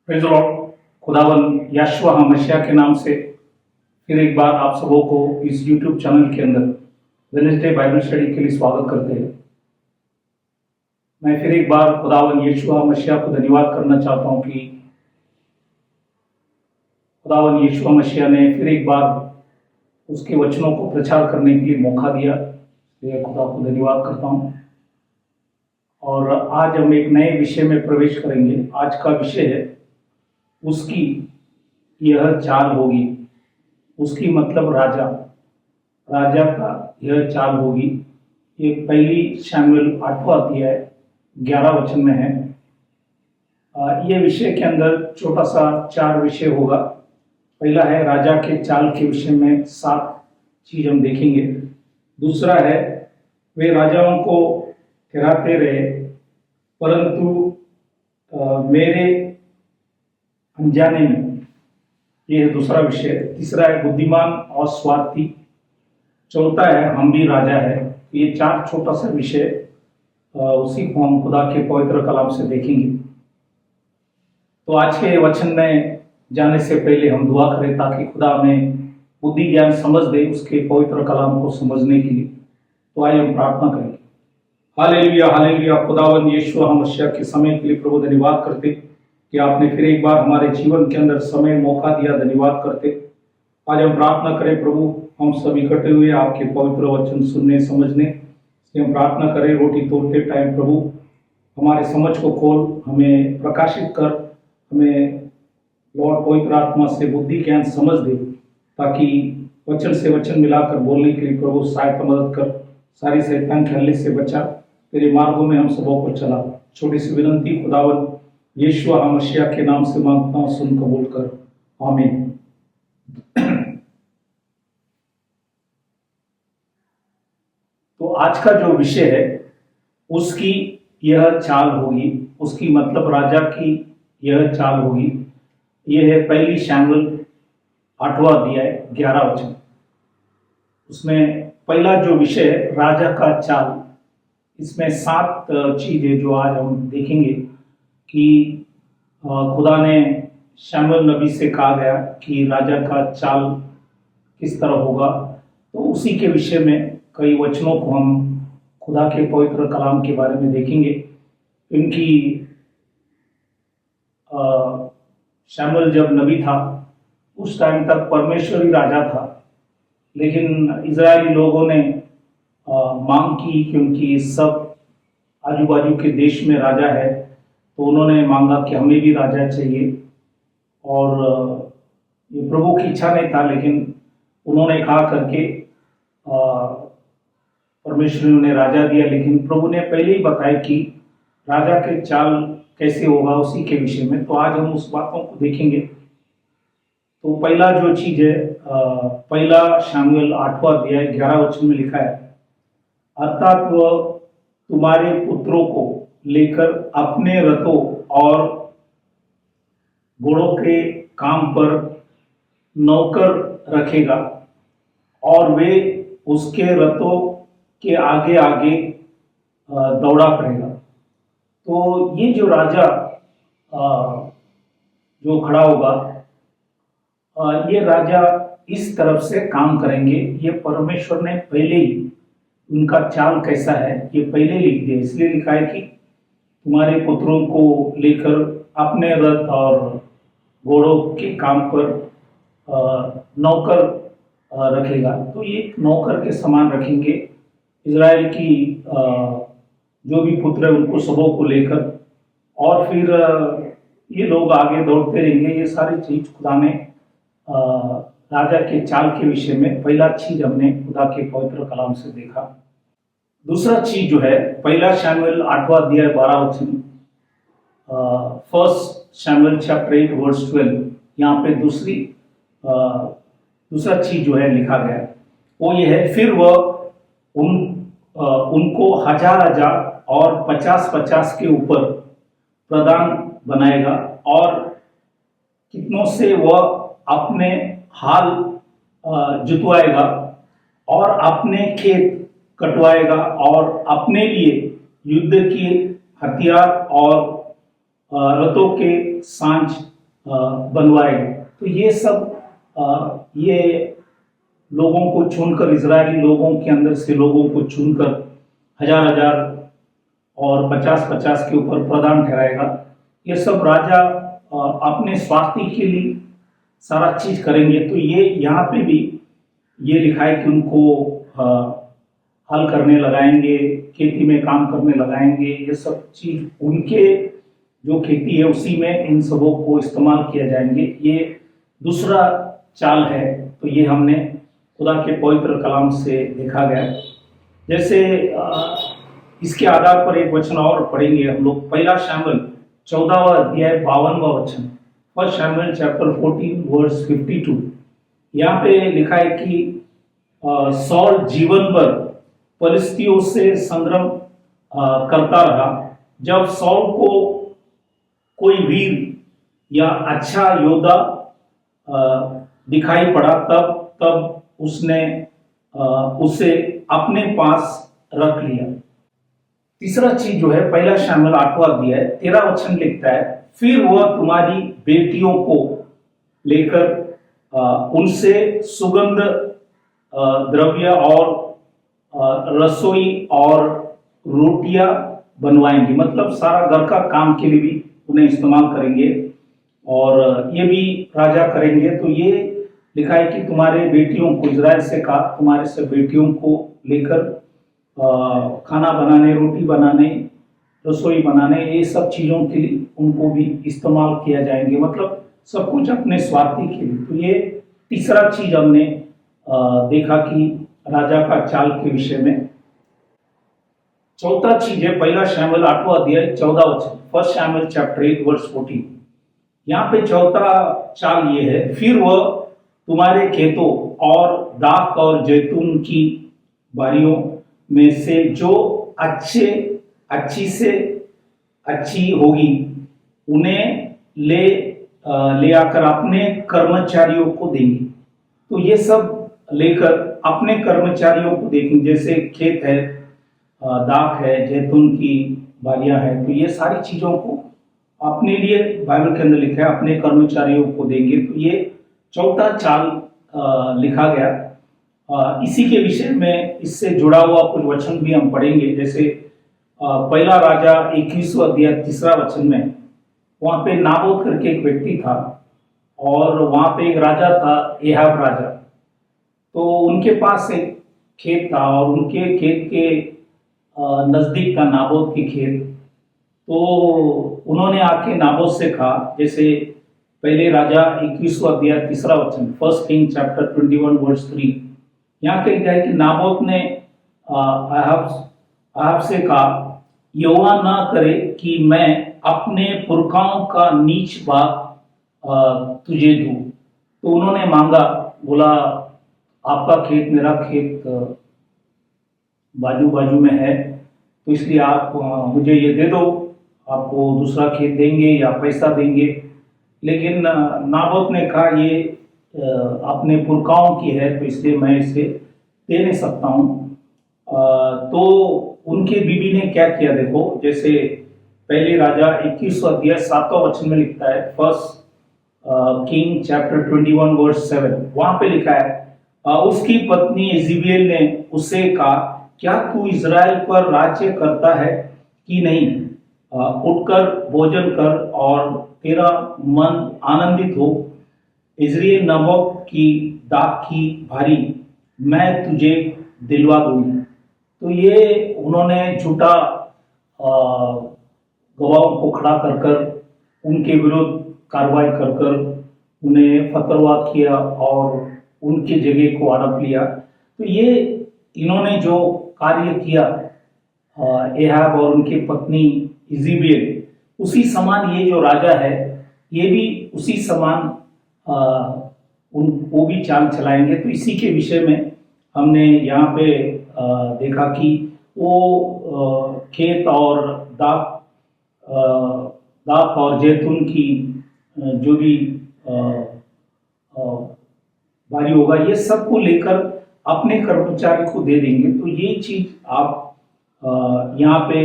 Praise the Lord. खुदावंद यहोशू मसीह के नाम से फिर एक बार आप सबों को इस YouTube चैनल के अंदर वेडनेसडे बाइबल स्टडी के लिए स्वागत करते हैं। मैं फिर एक बार खुदावंद यहोशू मसीह को धन्यवाद करना चाहता हूं कि खुदावंद यहोशू मसीह ने फिर एक बार उसके वचनों को प्रचार करने के लिए मौका दिया। इसलिए खुदा को धन्यवाद करता हूं। और आज हम एक नए विषय में प्रवेश करेंगे। आज का विषय है उसकी यह चाल होगी। उसकी मतलब राजा का यह चाल होगी। ये पहली शमूएल 8वां अध्याय 11 वचन में है। ये विषय के अंदर छोटा सा 4 विषय होगा। पहला है राजा के चाल के विषय में 7 चीज हम देखेंगे। दूसरा है वे राजाओं को ठहराते रहे परंतु मेरे अनजाने में, ये है दूसरा विषय। तीसरा है बुद्धिमान और स्वार्थी। चौथा है हम भी राजा है। ये 4 छोटा सा विषय उसी को हम खुदा के पवित्र कलाम से देखेंगे। तो आज के वचन में जाने से पहले हम दुआ करें ताकि खुदा हमें बुद्धि ज्ञान समझ दे उसके पवित्र कलाम को समझने के लिए। तो आइए हम प्रार्थना करेंगे। Hallelujah hallelujah. खुदावंद यहोशू मसीह के समय के लिए प्रभु धन्यवाद करते कि आपने फिर एक बार हमारे जीवन के अंदर समय मौका दिया। धन्यवाद करते। आज हम प्रार्थना करें प्रभु, हम सब इकट्ठे हुए आपके पवित्र वचन सुनने समझने। इसलिए हम प्रार्थना करें रोटी तोड़ते टाइम प्रभु हमारे समझ को खोल, हमें प्रकाशित कर, हमें लॉर्ड पवित्र आत्मा से बुद्धि ज्ञान समझ दे ताकि वचन से वचन मिलाकर बोलने के लिए प्रभु सहायता मदद कर। सारी शैतान के हल्ले से बचा, तेरे मार्गों में हम सबों को चला। छोटी सी विनंती खुदावंद यहोशू मसीह के नाम से मांगता हूं, सुन कबूल कर, आमीन। तो आज का जो विषय है उसकी यह चाल होगी। उसकी मतलब राजा की यह चाल होगी। यह है पहली शमूएल 8वां अध्याय 11 वचन। उसमें पहला जो विषय है राजा का चाल। इसमें 7 चीजें जो आज हम देखेंगे कि खुदा ने शमूएल नबी से कहा गया कि राजा का चाल किस तरह होगा। तो उसी के विषय में कई वचनों को हम खुदा के पवित्र कलाम के बारे में देखेंगे। इनकी शमूएल जब नबी था उस टाइम तक परमेश्वरी राजा था, लेकिन इजरायली लोगों ने मांग की क्योंकि सब आजू बाजू के देश में राजा है, तो उन्होंने मांगा कि हमें भी राजा चाहिए। और ये प्रभु की इच्छा नहीं था, लेकिन उन्होंने कहा करके परमेश्वर ने उन्हें राजा दिया। लेकिन प्रभु ने पहले ही बताया कि राजा के चाल कैसे होगा उसी के विषय में। तो आज हम उस बातों को देखेंगे। तो पहला जो चीज है पहला शमूएल 8वां अध्याय 11 वचन में लिखा है, अर्थात वह तुम्हारे पुत्रों को लेकर अपने रथों और घोड़ों के काम पर नौकर रखेगा और वे उसके रथों के आगे आगे दौड़ा करेगा। तो ये जो राजा जो खड़ा होगा, ये राजा इस तरफ से काम करेंगे। ये परमेश्वर ने पहले ही उनका चाल कैसा है ये पहले लिख दिया। इसलिए लिखा है कि तुम्हारे पुत्रों को लेकर अपने रथ और घोड़ों के काम पर नौकर रखेगा। तो ये नौकर के समान रखेंगे। इजराइल की जो भी पुत्र है उनको सबों को लेकर, और फिर ये लोग आगे दौड़ते रहेंगे। ये सारी चीज खुदा ने राजा के चाल के विषय में पहला चीज हमने खुदा के पवित्र कलाम से देखा। दूसरा चीज जो है पहला शमूएल 8वां अध्याय 12 वचन, फर्स्ट शमूएल चैप्टर 8 वर्स 12, यहाँ पे दूसरा चीज जो है लिखा गया वो ये है, फिर वह उनको 1000 और 50 के ऊपर प्रधान बनाएगा और कितनों से वह अपने हाल जुतवाएगा और अपने खेत कटवाएगा और अपने लिए युद्ध के हथियार और रथों के सांच बनवाएगा। तो ये सब ये लोगों को चुनकर, इजरायली लोगों के अंदर से लोगों को चुनकर 1000-1000 और 50-50 के ऊपर प्रधान ठहराएगा। ये सब राजा अपने स्वार्थी के लिए सारा चीज करेंगे। तो ये यहाँ पे भी ये लिखा है कि उनको हल करने लगाएंगे, खेती में काम करने लगाएंगे। ये सब चीज उनके जो खेती है उसी में इन सबों को इस्तेमाल किया जाएंगे। ये दूसरा चाल है। तो ये हमने खुदा के पवित्र कलाम से देखा गया। जैसे इसके आधार पर एक वचन और पढ़ेंगे हम लोग, 1 शमूएल 14वां अध्याय 52वां वचन, 1 शमूएल चैप्टर 14 वर्स 52। यहाँ पे लिखा है कि सौल जीवन भर फिलिस्तियों से संग्राम करता रहा। जब सौल को कोई वीर या अच्छा योद्धा दिखाई पड़ा तब उसने उसे अपने पास रख लिया। तीसरा चीज जो है 1 शमूएल 8वां अध्याय 13 वचन लिखता है, फिर वह तुम्हारी बेटियों को लेकर उनसे सुगंध द्रव्य और रसोई और रोटियां बनवाएंगे। मतलब सारा घर का काम के लिए भी उन्हें इस्तेमाल करेंगे और ये भी राजा करेंगे। तो ये लिखा है कि तुम्हारे बेटियों को, इजराइल से कहा, तुम्हारे से बेटियों को लेकर खाना बनाने, रोटी बनाने, रसोई बनाने, ये सब चीज़ों के लिए उनको भी इस्तेमाल किया जाएंगे। मतलब सब कुछ अपने स्वार्थी के लिए। तो ये तीसरा चीज हमने देखा कि राजा का चाल के विषय में। चौथा चीज है 1 शमूएल 8वां अध्याय 14 वचन, 1 शमूएल चैप्टर 8 वर्स 14। यहाँ पे चौथा चाल ये है, फिर वह तुम्हारे खेतों और दाख और जैतून की बारियों में से जो अच्छी से अच्छी होगी उन्हें ले आकर अपने कर्मचारियों को देंगे। तो ये सब लेकर अपने कर्मचारियों को देंगे। जैसे खेत है, दाख है, जैतून की बारियां है, तो ये सारी चीजों को अपने लिए बाइबल के अंदर लिखा है, अपने कर्मचारियों को देंगे। तो ये चौथा चाल लिखा गया। इसी के विषय में इससे जुड़ा हुआ कुछ वचन भी हम पढ़ेंगे। जैसे 1 राजा 21वां अध्याय 3 वचन में, वहां पे नाबोत करके एक व्यक्ति था और वहां पे एक राजा था, एहाब राजा। तो उनके पास एक खेत था और उनके खेत के नजदीक था नाबोत की खेत। तो उन्होंने आके नाबोत से कहा, जैसे पहले राजा 21वां अध्याय 3 वचन, 1 किंग चैप्टर 21 वर्स 3। यहाँ पे क्या है कि नाबोत ने अहाब से कहा, यहोवा ना करे कि मैं अपने पुरखाओं का नीच भाग तुझे दूं। तो उन्होंने मांगा, बोला आपका खेत मेरा खेत बाजू बाजू में है, तो इसलिए आप मुझे ये दे दो, आपको दूसरा खेत देंगे या पैसा देंगे। लेकिन नाबोत ने कहा ये अपने पुरखाओं की है, तो इसलिए मैं इसे दे नहीं सकता हूँ। तो उनके बीवी ने क्या किया देखो, जैसे पहले राजा 21वां अध्याय 7वां वचन में लिखता है, 1 किंग चैप्टर 21 वर्स 7। वहां पे लिखा है, उसकी पत्नी इज़ेबेल ने उसे कहा, क्या तू इज़राइल पर राज्य करता है कि नहीं? उठकर भोजन कर और तेरा मन आनंदित हो। इज़राइल नाबोत की दाख की भारी मैं तुझे दिलवा दूंगी। तो ये उन्होंने झूठा गवाहों को खड़ा कर कर उनके विरुद्ध कार्रवाई कर कर उन्हें फतरवाद किया और उनकी जगह को हड़प लिया। तो ये इन्होंने जो कार्य किया एहाब और उनकी पत्नी इज़ेबेल, उसी समान ये जो राजा है ये भी उसी समान वो भी चाल चलाएंगे। तो इसी के विषय में हमने यहाँ पे देखा कि वो खेत और दाख और जैतून की जो भी भारी होगा, ये सब को लेकर अपने कर्मचारी को दे देंगे। तो ये चीज आप यहाँ पे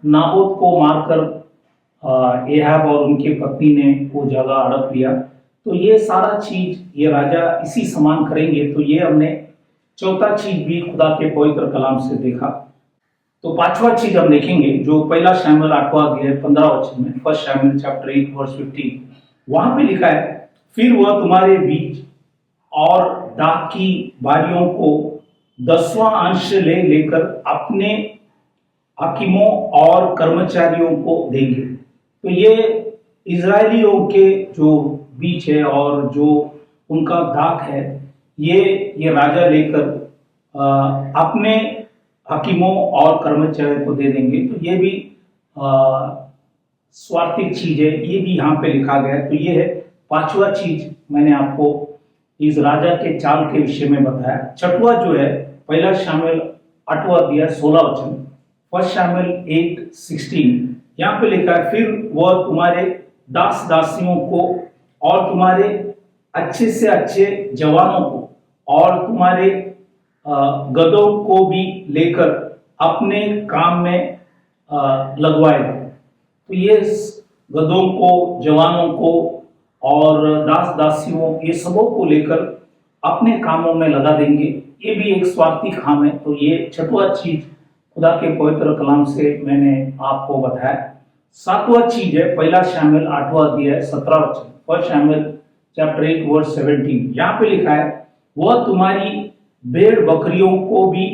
नाबोत को मारकर एहाब और उनकी पत्नी ने वो जगह हड़प लिया। तो ये सारा चीज ये राजा इसी समान करेंगे। तो ये हमने चौथा चीज भी खुदा के पवित्र कलाम से देखा। तो पांचवा चीज हम देखेंगे जो पहला शमूएल 8वां अध्याय 15 वचन में, फर्स्ट शमूएल चैप्टर 8 वर्स 15, वहां पे लिखा है, फिर वह तुम्हारे बीच और दाख की बारियों को 10वां अंश ले लेकर अपने हाकिमों और कर्मचारियों को देंगे। तो ये इजरायलियों के जो बीच है और जो उनका दाख है, ये राजा लेकर अपने हाकिमों और कर्मचारियों को दे देंगे। तो ये भी स्वार्थिक चीज है, ये भी यहाँ पे लिखा गया है। तो ये है पांचवा चीज मैंने आपको इस राजा के चाल के विषय में बताया। छठवा जो है पहला शमूएल 8वां अध्याय 16 वचन, फर्स्ट शमूएल 8:16, यहाँ पे लिखा है, फिर वह तुम्हारे दास दासियों को और तुम्हारे अच्छे से अच्छे जवानों को और तुम्हारे गधों को भी लेकर अपने काम में लगवाएगा। तो ये गधों को, जवानों को और दास दासियों, ये सबों को लेकर अपने कामों में लगा देंगे। ये भी एक स्वार्थी काम है। तो ये छठवां चीज खुदा के पवित्र कलाम से मैंने आपको बताया। सातवां चीज है पहला शमूएल 8वां अध्याय 17 वचन, फर्स्ट शमूएल चैप्टर 8 वर्स 17, यहाँ पे लिखा है, वह तुम्हारी भेड़ बकरियों को भी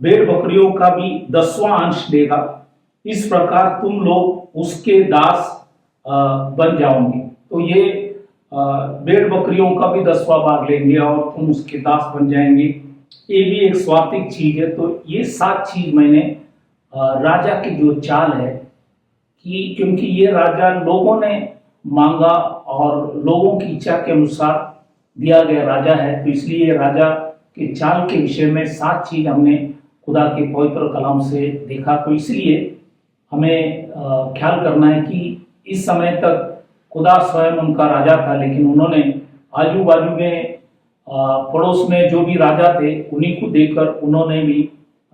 भेड़ बकरियों का भी 10वां अंश देगा। इस प्रकार तुम लोग उसके दास बन जाओगे। तो ये भेड़ बकरियों का भी 10वां भाग लेंगे और तुम उसके दास बन जाएंगे। ये भी एक स्वार्थिक चीज है। तो ये 7 चीज मैंने राजा की जो चाल है कि क्योंकि ये राजा लोगों ने मांगा और लोगों की इच्छा के अनुसार दिया गया राजा है, तो इसलिए राजा के चाल के विषय में 7 चीज हमने खुदा के पवित्र कलाम से देखा। तो इसलिए हमें ख्याल करना है कि इस समय तक खुदा स्वयं उनका राजा था, लेकिन उन्होंने आजू बाजू में पड़ोस में जो भी राजा थे उन्हीं को देखकर उन्होंने भी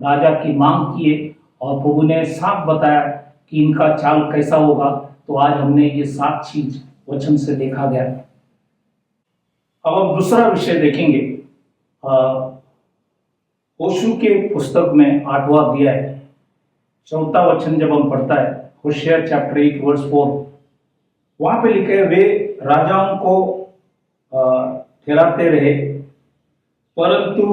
राजा की मांग किए और प्रभु ने साफ बताया कि इनका चाल कैसा होगा। तो आज हमने ये 7 चीज वचन से देखा गया। अब हम दूसरा विषय देखेंगे। होशू के पुस्तक में 8वां अध्याय 4था वचन जब हम पढ़ता है, होशिया चैप्टर 8 वर्स 4, वहां पे लिखे, वे राजाओं को ठहराते रहे परंतु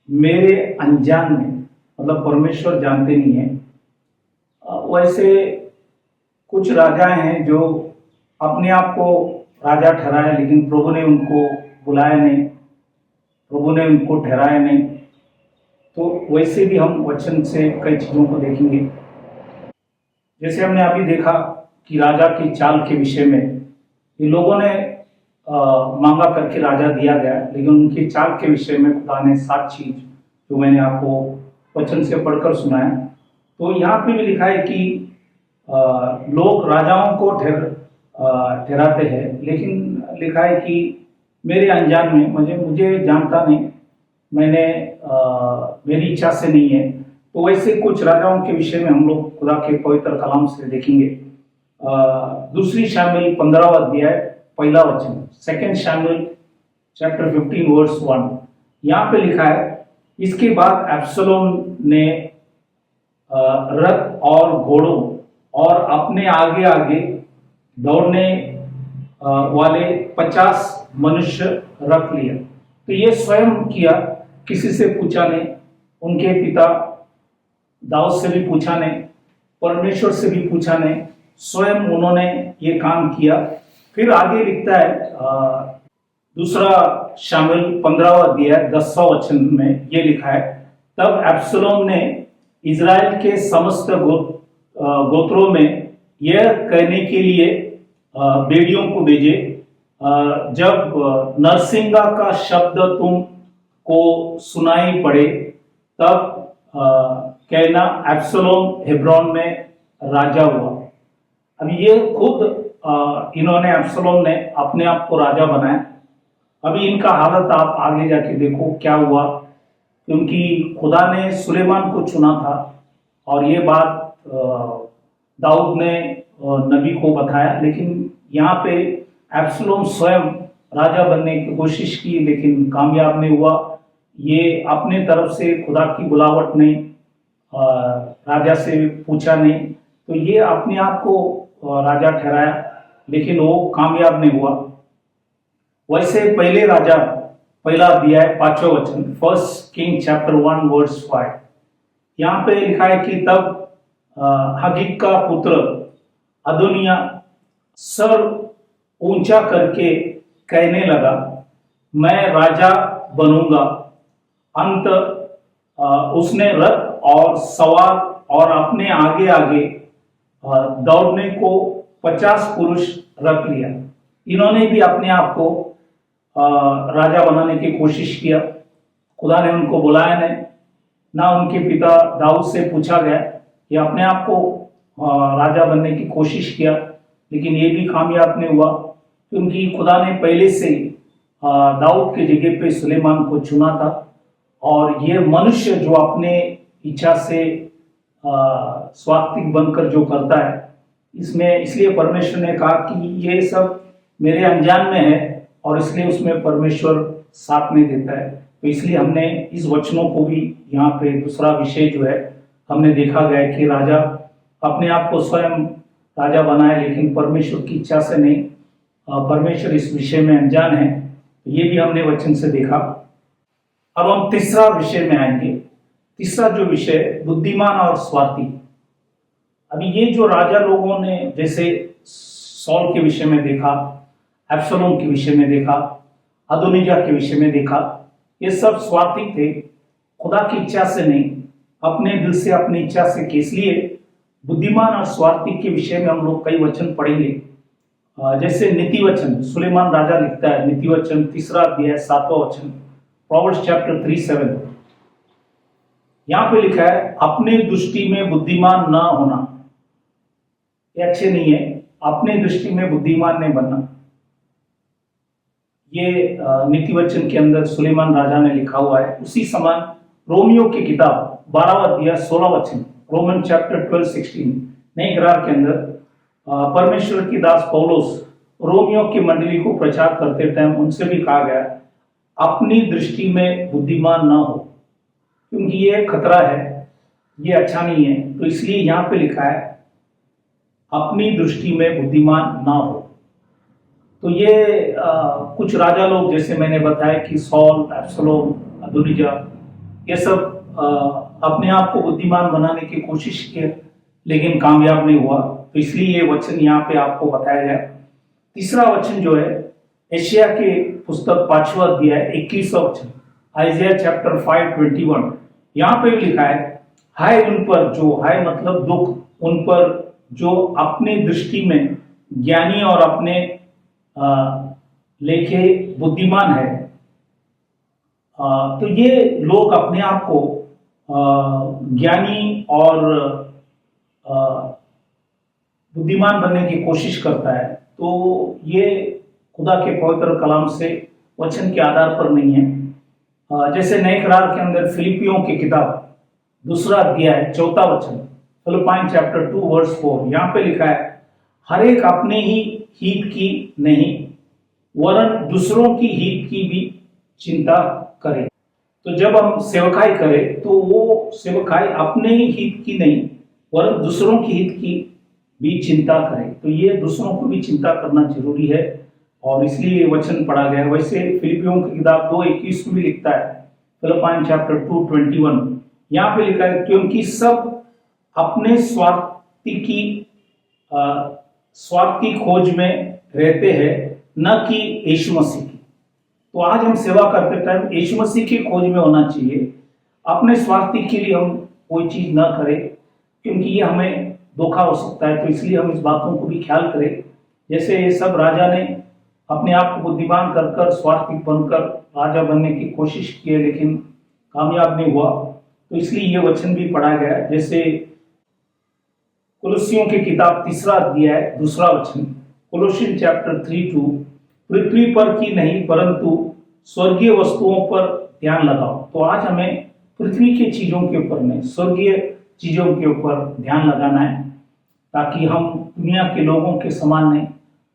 मेरे अनजान में, मतलब परमेश्वर जानते नहीं है। वैसे कुछ राजा हैं जो अपने आप को राजा ठहराए, लेकिन प्रभु ने उनको बुलाया नहीं, प्रभु ने उनको ठहराया नहीं। तो वैसे भी हम वचन से कई चीजों को देखेंगे। जैसे हमने अभी देखा कि राजा की चाल के विषय में ये लोगों ने मांगा करके राजा दिया गया, लेकिन उनकी चाल के विषय में खुदा ने 7 चीज जो मैंने आपको वचन से पढ़कर सुनाया। तो यहाँ पे भी लिखा है कि लोग राजाओं को ठहराते हैं, लेकिन लिखा है कि मेरे अनजान में, मुझे जानता नहीं, मैंने मेरी इच्छा से नहीं है। तो वैसे कुछ राजाओं के विषय में हम लोग खुदा के पवित्र कलाम से देखेंगे। दूसरी शमूएल 15वां अध्याय पहला वचन, सेकंड शमूएल चैप्टर 15 वर्स 1, यहाँ पे लिखा है, इसके बाद अब्सलोम ने रथ और घोड़ों और अपने आगे आगे दौड़ने वाले 50 मनुष्य रख लिया। तो ये स्वयं किया, किसी से पूछा नहीं, उनके पिता दाऊद से भी पूछा नहीं, परमेश्वर से भी पूछा नहीं, स्वयं उन्होंने ये काम किया। फिर आगे लिखता है दूसरा शमूएल 15वां अध्याय 10वां वचन में ये लिखा है, तब अब्सलोम ने इजराइल के समस्त गोत्रों में यह कहने के लिए बेड़ियों को भेजे, जब नरसिंगा का शब्द तुम को सुनाई पड़े तब कहना अब्सलोम हेब्रोन में राजा हुआ। अब ये खुद इन्होंने, अब्सलोम ने अपने आप को राजा बनाया। अभी इनका हालत आप आगे जाके देखो क्या हुआ, क्योंकि खुदा ने सुलेमान को चुना था और ये बात दाऊद ने नबी को बताया, लेकिन यहाँ पे एब्सलोम स्वयं राजा बनने की कोशिश की लेकिन कामयाब नहीं हुआ। ये अपने तरफ से खुदा की बुलावट नहीं, राजा से पूछा नहीं, तो ये अपने आप को राजा ठहराया, लेकिन वो कामयाब नहीं हुआ। वैसे पहले राजा, पहला अध्याय 5वां वचन, 1 किंग चैप्टर 1 वर्स 5, यहाँ पे लिखा है कि तब हगिक का पुत्र अदोनिया सर ऊंचा करके कहने लगा, मैं राजा बनूंगा। अंत उसने रथ और सवार और अपने आगे आगे दौड़ने को 50 पुरुष रख लिया। इन्होंने भी अपने आप को राजा बनाने की कोशिश किया। खुदा ने उनको बुलाया नहीं, ना उनके पिता दाऊद से पूछा गया कि अपने आप को राजा बनने की कोशिश किया, लेकिन ये भी कामयाब नहीं हुआ, क्योंकि खुदा ने पहले से दाऊद के जगह पे सुलेमान को चुना था। और ये मनुष्य जो अपने इच्छा से स्वार्थिक बनकर जो करता है, इसमें इसलिए परमेश्वर ने कहा कि ये सब मेरे अनजान में है, और इसलिए उसमें परमेश्वर साथ नहीं देता है। तो इसलिए हमने इस वचनों को भी यहाँ पे दूसरा विषय जो है हमने देखा गया है कि राजा अपने आप को स्वयं राजा बनाए, लेकिन परमेश्वर की इच्छा से नहीं, परमेश्वर इस विषय में अनजान है। तो ये भी हमने वचन से देखा। अब हम तीसरा विषय में आएंगे। तीसरा जो विषय, बुद्धिमान और स्वार्थी। अभी ये जो राजा लोगों ने, जैसे सॉल के विषय में देखा, एब्सलोम के विषय में देखा, अदोनिया के विषय में देखा, ये सब स्वार्थी थे, खुदा की इच्छा से नहीं, अपने दिल से अपनी इच्छा से। इसलिए बुद्धिमान और स्वार्थी के विषय में हम लोग कई वचन पढ़ेंगे। जैसे नीति वचन, सुलेमान राजा लिखता है, नीति वचन 3 अध्याय 7वां वचन, प्रोवर्ब्स चैप्टर 3:7, यहाँ पे लिखा है, अपने दृष्टि में बुद्धिमान ना होना ये अच्छे नहीं है। अपने दृष्टि में बुद्धिमान नहीं बनना, ये नीति वचन के अंदर सुलेमान राजा ने लिखा हुआ है। उसी समान रोमियो की किताब 12वां अध्याय 16वां वचन, रोमन चैप्टर 12:16, नए करार के अंदर परमेश्वर की दास पौलुस रोमियो की मंडली को प्रचार करते टाइम उनसे भी कहा गया, अपनी दृष्टि में बुद्धिमान ना हो, क्योंकि ये खतरा है, ये अच्छा नहीं है। तो इसलिए यहाँ पे लिखा है, अपनी दृष्टि में बुद्धिमान ना हो। तो ये कुछ राजा लोग, जैसे मैंने बताया कि सॉल, एब्सलोम, अदोनिया, ये सब अपने आप को बुद्धिमान बनाने की कोशिश की, लेकिन कामयाब नहीं हुआ। तो इसलिए ये वचन यहाँ पे आपको बताया गया। तीसरा वचन जो है, एशिया के पुस्तक 5वां अध्याय 21वां वचन, आइजिया चैप्टर 5:21, यहाँ पे भी लिखा है, हाय उन पर जो, हाय मतलब दुख, उन पर जो अपनी दृष्टि में ज्ञानी और अपने लेखे बुद्धिमान है। तो ये लोग अपने आप को ज्ञानी और बुद्धिमान बनने की कोशिश करता है। तो ये खुदा के पवित्र कलाम से, वचन के आधार पर नहीं है। जैसे नए करार के अंदर फिलिपियों की किताब 2 अध्याय 4वां वचन, फिलिपाइन चैप्टर 2 वर्स 4, यहाँ पे लिखा है, हर एक अपने ही हित की नहीं वरन दूसरों की हित की भी चिंता करे। तो जब हम सेवकाई करें तो वो सेवकाई अपने ही हित की नहीं वरन दूसरों की हित की भी चिंता करें। तो ये दूसरों को भी चिंता करना जरूरी है, और इसलिए ये वचन पढ़ा गया है। वैसे फिलिपियों की किताब 2:21 में भी लिखता है, फिलिपाइन चैप्टर 2:21, यहाँ पे लिखा है, क्योंकि सब अपने स्वार्थ की खोज में रहते हैं, न कि यीशु मसीह की। तो आज हम सेवा करते टाइम यीशु मसीह की खोज में होना चाहिए। अपने स्वार्थी के लिए हम कोई चीज ना करें, क्योंकि ये हमें धोखा हो सकता है। तो इसलिए हम इस बातों को भी ख्याल करें। जैसे ये सब राजा ने अपने आप को बुद्धिमान कर स्वार्थिक बनकर राजा बनने की कोशिश की है, लेकिन कामयाब नहीं हुआ। तो इसलिए ये वचन भी पढ़ा गया। जैसे कुलुसियों की किताब 3 अध्याय 2 वचन, कोलोसियन चैप्टर 3:2, पृथ्वी पर की नहीं परंतु स्वर्गीय वस्तुओं पर ध्यान लगाओ। तो आज हमें पृथ्वी की चीजों के ऊपर नहीं, स्वर्गीय चीज़ों के ऊपर ध्यान लगाना है, ताकि हम दुनिया के लोगों के समान नहीं,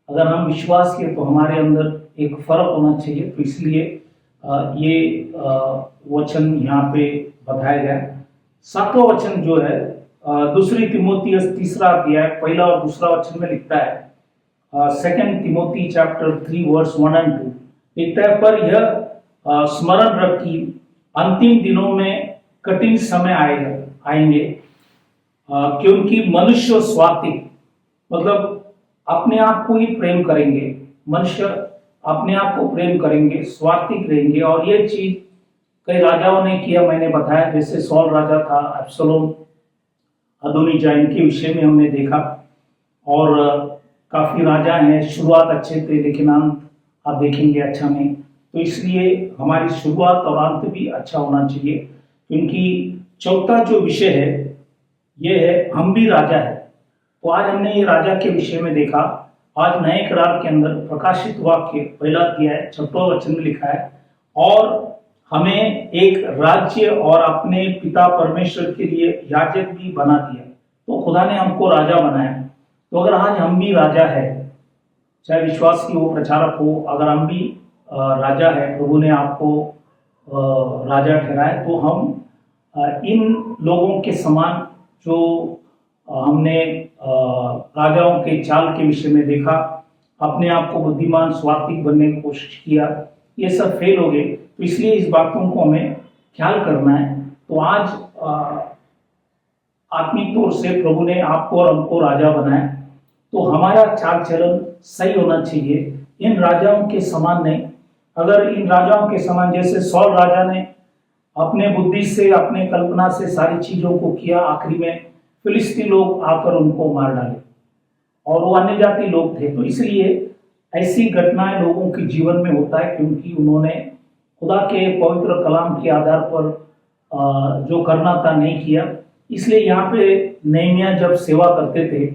अगर हम विश्वास किए तो हमारे अंदर एक फर्क होना चाहिए। तो इसलिए ये वचन यहाँ पे बताया गया। सातवां वचन जो है दूसरी तिमोथियस तीसरा अध्याय पहला और दूसरा वचन में लिखता है, सेकंड तिमोथी चैप्टर 3 वर्स 1 और 2 लिखता है, पर यह स्मरण रख कि अंतिम दिनों में कठिन समय आएंगे, क्योंकि मनुष्य स्वार्थी, मतलब अपने आप को ही प्रेम करेंगे, मनुष्य अपने आप को प्रेम करेंगे, स्वार्थी रहेंगे। और ये चीज कई राजाओं ने किया, मैंने बताया, जैसे सौल राजा था, अब्सलोम, अदोनिय्याह, इनके विषय में हमने देखा। और काफी राजा हैं, शुरुआत अच्छे थे लेकिन अंत आप देखेंगे अच्छा नहीं। तो इसलिए हमारी शुरुआत और अंत भी अच्छा होना चाहिए। क्योंकि चौथा जो विषय है ये है हम भी राजा है। तो आज हमने ये राजा के विषय में देखा। आज नए करार के अंदर प्रकाशित वाक्य पहला अध्याय 6वां वचन में लिखा है, और हमें एक राज्य और अपने पिता परमेश्वर के लिए याजक भी बना दिया। तो खुदा ने हमको राजा बनाया। तो अगर आज हम भी राजा है, चाहे विश्वास की हो, प्रचारक हो, अगर हम भी राजा है, प्रभु ने आपको राजा ठहराया, तो हम इन लोगों के समान जो हमने राजाओं के चाल के विषय में देखा, अपने आप को बुद्धिमान स्वार्थिक बनने की कोशिश किया, ये सब फेल हो गए। तो इसलिए इस बातों को हमें ख्याल करना है। तो आज आत्मिक तौर से प्रभु ने आपको और हमको राजा बनाया, तो हमारा चाल चलन सही होना चाहिए, इन राजाओं के समान नहीं। अगर इन राजाओं के समान, जैसे सौल राजा ने अपने बुद्धि से, अपने कल्पना से सारी चीजों को किया, आखिरी में फिलिस्ती लोग आकर उनको मार डाले, और वो अन्य जाति लोग थे। तो इसलिए ऐसी घटनाएं लोगों के जीवन में होता है, क्योंकि उन्होंने खुदा के पवित्र कलाम के आधार पर जो करना था नहीं किया। इसलिए यहाँ पे नेहमिया जब सेवा करते थे,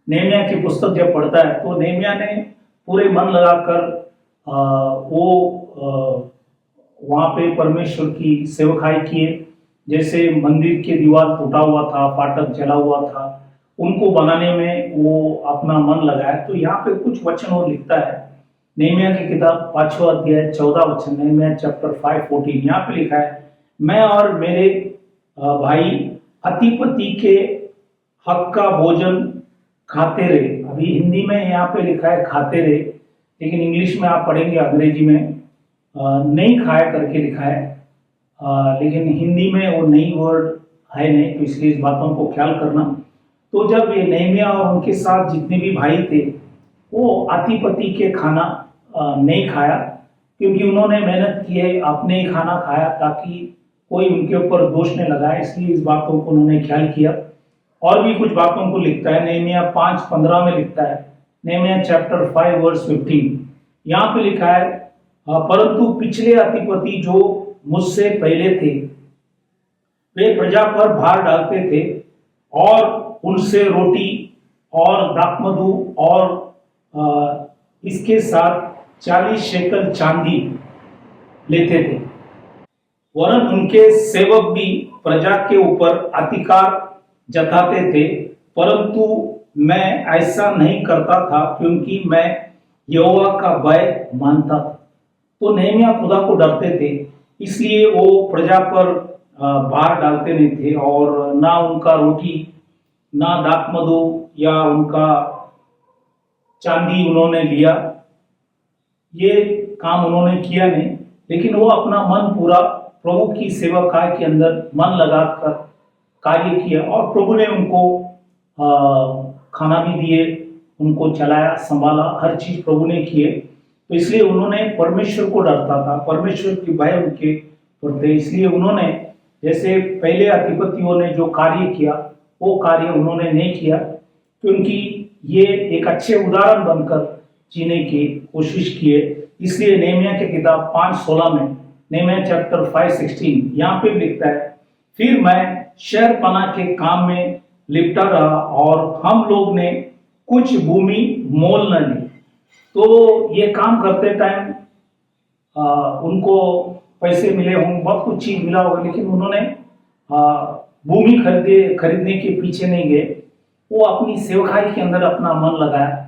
नेहमिया की पुस्तक जब पढ़ता है, तो नेहमिया ने पूरे मन लगाकर वो वहाँ पे परमेश्वर की सेवकाई किए। जैसे मंदिर के दीवार टूटा हुआ था, फाटक जला हुआ था, उनको बनाने में वो अपना मन लगाया। तो यहाँ पे कुछ वचन और लिखता है, नेहमिया की किताब 5वां अध्याय 14 वचन, नेहमिया चैप्टर 5:14, यहाँ पे लिखा है, मैं और मेरे भाई अतिपति के हक का भोजन खाते रहे। अभी हिंदी में यहाँ पे लिखा है खाते रहे, लेकिन इंग्लिश में आप पढ़ेंगे, अंग्रेजी में नहीं खाया करके लिखा है, लेकिन हिंदी में वो नई वर्ड है नहीं। तो इसलिए इस बातों को ख्याल करना। तो जब ये नेहमिया और उनके साथ जितने भी भाई थे, वो अतिपति के खाना नहीं खाया, क्योंकि उन्होंने मेहनत की है, अपने ही खाना खाया ताकि कोई उनके ऊपर दोष न लगाए। इसलिए इस बातों को उन्होंने ख्याल किया। और भी कुछ बातों को लिखता है, नेहमिया 5:15 में लिखता है, नेहमिया चैप्टर 5 वर्स 15, यहाँ पे लिखा है, परंतु पिछले अधिपति जो मुझसे पहले थे, वे प्रजा पर भार डालते थे और उनसे रोटी और दाखमधु और इसके साथ 40 शेकल चांदी लेते थे। वरन उनके सेवक भी प्रजा के ऊपर अधिकार जताते थे, परंतु मैं ऐसा नहीं करता था, क्योंकि मैं यहोवा का भय मानता था। तो नेहमिया खुदा को डरते थे, इसलिए वो प्रजा पर भार डालते नहीं थे, और ना उनका रोटी, ना दाखमधु या उनका चांदी उन्होंने लिया, ये काम उन्होंने किया नहीं। लेकिन वो अपना मन पूरा प्रभु की सेवा कार्य के अंदर मन लगाकर कार्य किया, और प्रभु ने उनको खाना भी दिए, उनको चलाया, संभाला, हर चीज प्रभु ने किए। तो इसलिए उन्होंने परमेश्वर को डरता था, परमेश्वर की भय उनके थे। इसलिए उन्होंने, जैसे पहले अधिपतियों ने जो कार्य किया, वो कार्य उन्होंने नहीं किया, क्योंकि ये एक अच्छे उदाहरण बनकर जीने की कोशिश किए। इसलिए नेहमिया की किताब 5:16 में, नेहमिया चैप्टर 5:16, यहाँ पे लिखता है, फिर मैं शहरपना के काम में लिपटा रहा और हम लोग ने कुछ भूमि मोल न ली। तो ये काम करते टाइम उनको पैसे मिले होंगे, बहुत कुछ चीज मिला होगा, लेकिन उन्होंने भूमि खरीदने के पीछे नहीं गए, वो अपनी सेवकाई के अंदर अपना मन लगाया।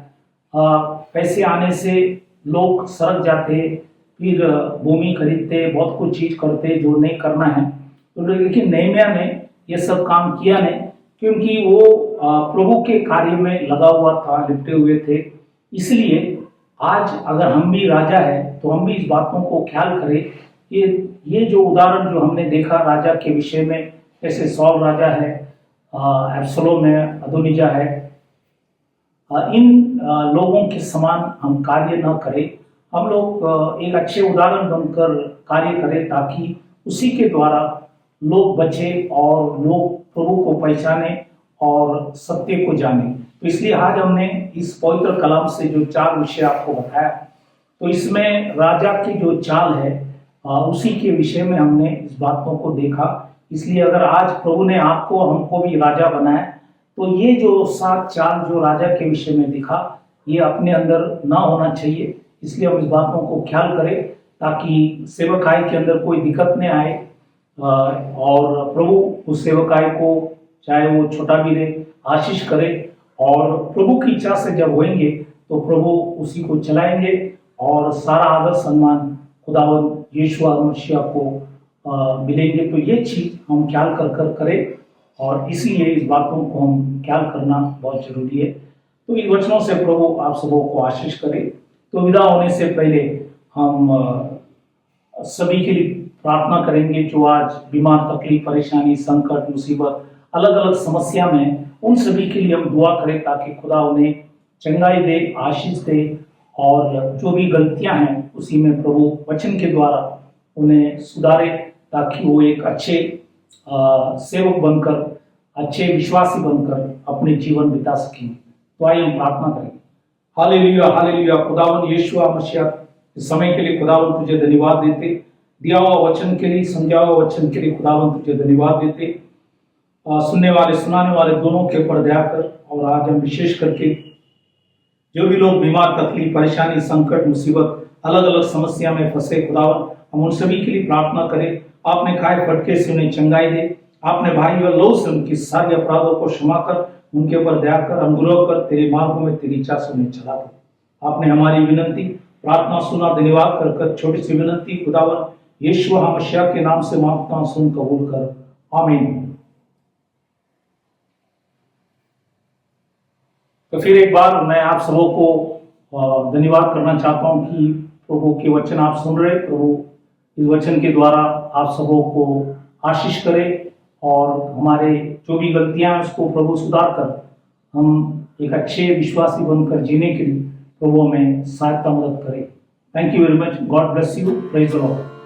पैसे आने से लोग सरक जाते, फिर भूमि खरीदते, बहुत कुछ चीज करते जो नहीं करना है। तो लेकिन नहम्याह ने ये सब काम किया नहीं, क्योंकि वो प्रभु के कार्य में लगा हुआ था, लिपटे हुए थे। इसलिए आज अगर हम भी राजा है तो हम भी इस बातों को ख्याल करें। ये जो उदाहरण जो हमने देखा राजा के विषय में, जैसे सौल राजा है, एब्सलोम है, अदोनिजा है, इन लोगों के समान हम कार्य न करें। हम लोग एक अच्छे उदाहरण बनकर कार्य करें, ताकि उसी के द्वारा लोग बचे और लोग प्रभु को पहचाने और सत्य को जाने। तो इसलिए आज हमने इस पवित्र कलाम से जो 4 विषय आपको बताया, तो इसमें राजा की जो चाल है उसी के विषय में हमने इस बातों को देखा। इसलिए अगर आज प्रभु ने आपको हमको भी राजा बनाया, तो ये जो 7 चाल जो राजा के विषय में दिखा, ये अपने अंदर ना होना चाहिए। इसलिए हम इस बातों को ख्याल करें, ताकि सेवकाई के अंदर कोई दिक्कत नहीं आए, और प्रभु उस सेवकाई को, चाहे वो छोटा भी रहे, आशीष करे। और प्रभु की इच्छा से जब होंगे तो प्रभु उसी को चलाएंगे, और सारा आदर सम्मान खुदावंद यीशु मसीह को मिलेंगे। तो ये चीज हम ख्याल कर करें, और इसलिए इस बातों को हम ख्याल करना बहुत जरूरी है। तो इन वचनों से प्रभु आप सबों को आशीष करे। तो विदा होने से पहले हम सभी के लिए प्रार्थना करेंगे जो आज बीमार, तकलीफ, परेशानी, संकट, मुसीबत, अलग अलग समस्या में, उन सभी के लिए हम दुआ करें, ताकि खुदा उन्हें चंगाई दे, आशीष दे, और जो भी गलतियां हैं उसी में प्रभु वचन के द्वारा उन्हें सुधारे, ताकि वो एक अच्छे सेवक बनकर, अच्छे विश्वासी बनकर अपने जीवन बिता सकें। तो आइए हम प्रार्थना करें। Hallelujah, hallelujah. खुदावन यीशु मसीह, इस समय के लिए खुदावन तुझे धन्यवाद देते, दिया हुआ वचन के लिए, समझा हुआ वचन के लिए खुदावन तुझे धन्यवाद देते। सुनने वाले सुनाने वाले दोनों के ऊपर दया कर। और आज हम विशेष करके जो भी लोग बीमार, तकलीफ, परेशानी, संकट, मुसीबत, अलग अलग समस्या में फंसे, खुदावन हम उन सभी के लिए प्रार्थना करें। आपने खाए फटके से उन्हें चंगाई दे, आपने भाई और लोग से उनकी सारे अपराधों को क्षमा कर, उनके ऊपर दया कर, अनुग्रह कर, तेरे मार्गों में तेरी इच्छा से उन्हें चला दे। आपने हमारी विनती प्रार्थना सुना, धन्यवाद कर छोटी सी विनती खुदावन यीशु मसीह के नाम से मांगता हूं, सुन कबूल कर, आमीन। तो फिर एक बार मैं आप सबों को धन्यवाद करना चाहता हूं कि प्रभु के वचन आप सुन रहे। प्रभु इस वचन के द्वारा आप सबों को आशीष करे, और हमारे जो भी गलतियां हैं उसको प्रभु सुधार कर हम एक अच्छे विश्वासी बनकर जीने के लिए प्रभु हमें सहायता मदद करे। Thank you very much. God bless you. Praise the Lord.